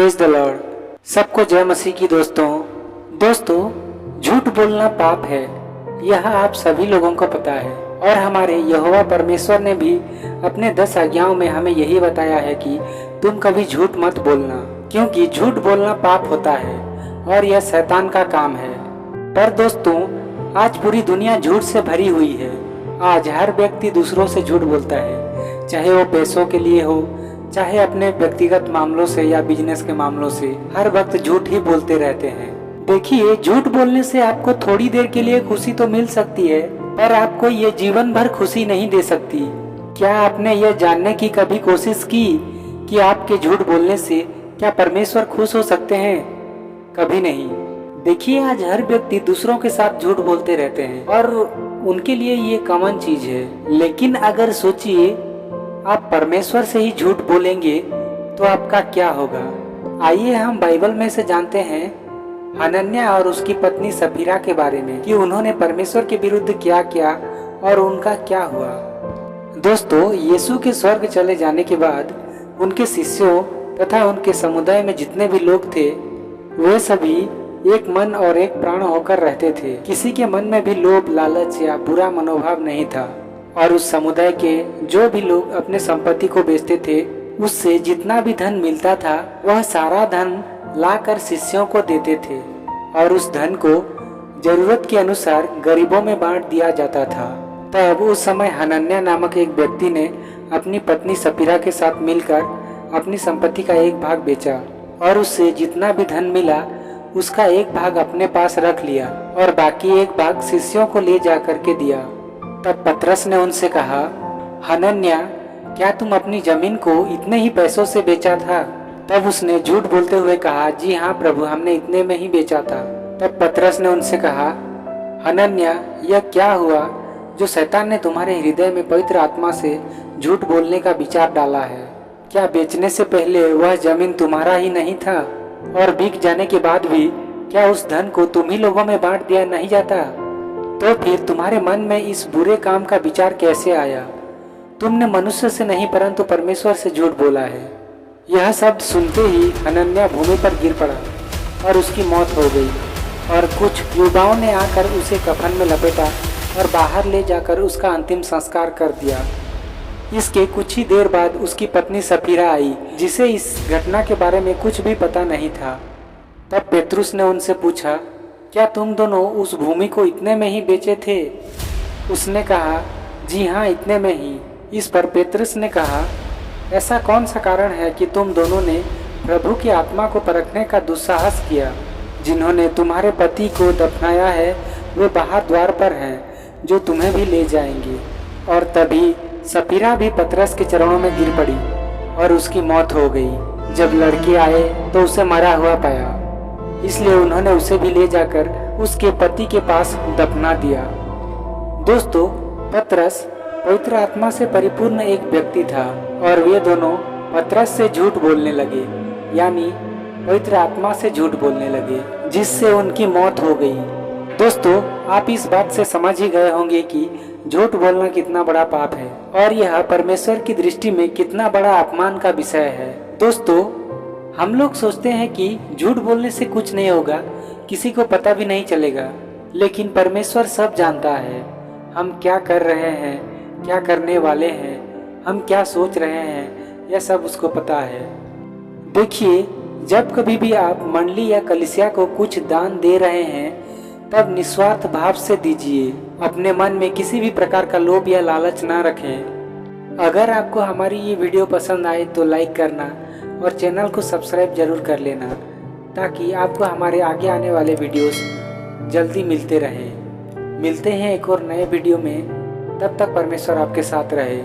Praise the Lord. सबको जय मसीह की। दोस्तों झूठ बोलना पाप है, यह आप सभी लोगों को पता है। और हमारे यहोवा परमेश्वर ने भी अपने 10 आज्ञाओं में हमें यही बताया है कि तुम कभी झूठ मत बोलना, क्योंकि झूठ बोलना पाप होता है और यह शैतान का काम है। पर दोस्तों, आज पूरी दुनिया झूठ से भरी हुई है। आज हर व्यक्ति दूसरों से झूठ बोलता है, चाहे वो पैसों के लिए हो, चाहे अपने व्यक्तिगत मामलों से या बिजनेस के मामलों से। हर वक्त झूठ ही बोलते रहते हैं। देखिए, झूठ बोलने से आपको थोड़ी देर के लिए खुशी तो मिल सकती है, पर आपको ये जीवन भर खुशी नहीं दे सकती। क्या आपने यह जानने की कभी कोशिश की कि आपके झूठ बोलने से क्या परमेश्वर खुश हो सकते हैं? कभी नहीं। देखिए, आज हर व्यक्ति दूसरों के साथ झूठ बोलते रहते हैं और उनके लिए ये कॉमन चीज है। लेकिन अगर सोचिए, आप परमेश्वर से ही झूठ बोलेंगे तो आपका क्या होगा? आइए हम बाइबल में से जानते हैं हनन्याह और उसकी पत्नी सफीरा के बारे में कि उन्होंने परमेश्वर के विरुद्ध क्या किया और उनका क्या हुआ। दोस्तों, यीशु के स्वर्ग चले जाने के बाद उनके शिष्यों तथा उनके समुदाय में जितने भी लोग थे, वे सभी एक मन और एक प्राण होकर रहते थे। किसी के मन में भी लोभ, लालच या बुरा मनोभाव नहीं था। और उस समुदाय के जो भी लोग अपने संपत्ति को बेचते थे, उससे जितना भी धन मिलता था वह सारा धन लाकर शिष्यों को देते थे और उस धन को जरूरत के अनुसार गरीबों में बांट दिया जाता था। तब उस समय हनन्याह नामक एक व्यक्ति ने अपनी पत्नी सफीरा के साथ मिलकर अपनी संपत्ति का एक भाग बेचा और उससे जितना भी धन मिला उसका एक भाग अपने पास रख लिया और बाकी एक भाग शिष्यों को ले जा करके दिया। तब पतरस ने उनसे कहा, हनन्याह, क्या तुम अपनी जमीन को इतने ही पैसों से बेचा था? तब उसने झूठ बोलते हुए कहा, जी हाँ प्रभु, हमने इतने में ही बेचा था। तब पतरस ने उनसे कहा, हनन्याह, यह क्या हुआ जो शैतान ने तुम्हारे हृदय में पवित्र आत्मा से झूठ बोलने का विचार डाला है? क्या बेचने से पहले वह जमीन तुम्हारा ही नहीं था? और बिक जाने के बाद भी क्या उस धन को तुम ही लोगों में बांट दिया नहीं जाता? तो फिर तुम्हारे मन में इस बुरे काम का विचार कैसे आया? तुमने मनुष्य से नहीं परंतु परमेश्वर से झूठ बोला है। यह शब्द सुनते ही हनन्याह भूमि पर गिर पड़ा और उसकी मौत हो गई। और कुछ युवाओं ने आकर उसे कफन में लपेटा और बाहर ले जाकर उसका अंतिम संस्कार कर दिया। इसके कुछ ही देर बाद उसकी पत्नी सफीरा आई, जिसे इस घटना के बारे में कुछ भी पता नहीं था। तब पेतरुस ने उनसे पूछा, क्या तुम दोनों उस भूमि को इतने में ही बेचे थे? उसने कहा, जी हाँ, इतने में ही। इस पर पेतरुस ने कहा, ऐसा कौन सा कारण है कि तुम दोनों ने प्रभु की आत्मा को परखने का दुस्साहस किया? जिन्होंने तुम्हारे पति को दफनाया है वे बाहर द्वार पर हैं, जो तुम्हें भी ले जाएंगे। और तभी सफीरा भी पतरस के चरणों में गिर पड़ी और उसकी मौत हो गई। जब लड़के आए तो उसे मरा हुआ पाया, इसलिए उन्होंने उसे भी ले जाकर उसके पति के पास दफना दिया। दोस्तों, पतरस पवित्र आत्मा से परिपूर्ण एक व्यक्ति था और वे दोनों पतरस से झूठ बोलने लगे, यानी पवित्र आत्मा से झूठ बोलने लगे, जिससे उनकी मौत हो गई। दोस्तों, आप इस बात से समझ ही गए होंगे कि झूठ बोलना कितना बड़ा पाप है और यह परमेश्वर की दृष्टि में कितना बड़ा अपमान का विषय है। दोस्तों, हम लोग सोचते हैं कि झूठ बोलने से कुछ नहीं होगा, किसी को पता भी नहीं चलेगा, लेकिन परमेश्वर सब जानता है। हम क्या कर रहे हैं, क्या करने वाले हैं, हम क्या सोच रहे हैं, यह सब उसको पता है। देखिए, जब कभी भी आप मंडली या कलीसिया को कुछ दान दे रहे हैं, तब निस्वार्थ भाव से दीजिए। अपने मन में किसी भी प्रकार का लोभ या लालच ना रखें। अगर आपको हमारी ये वीडियो पसंद आए तो लाइक करना और चैनल को सब्सक्राइब जरूर कर लेना, ताकि आपको हमारे आगे आने वाले वीडियोस जल्दी मिलते रहें। मिलते हैं एक और नए वीडियो में, तब तक परमेश्वर आपके साथ रहे।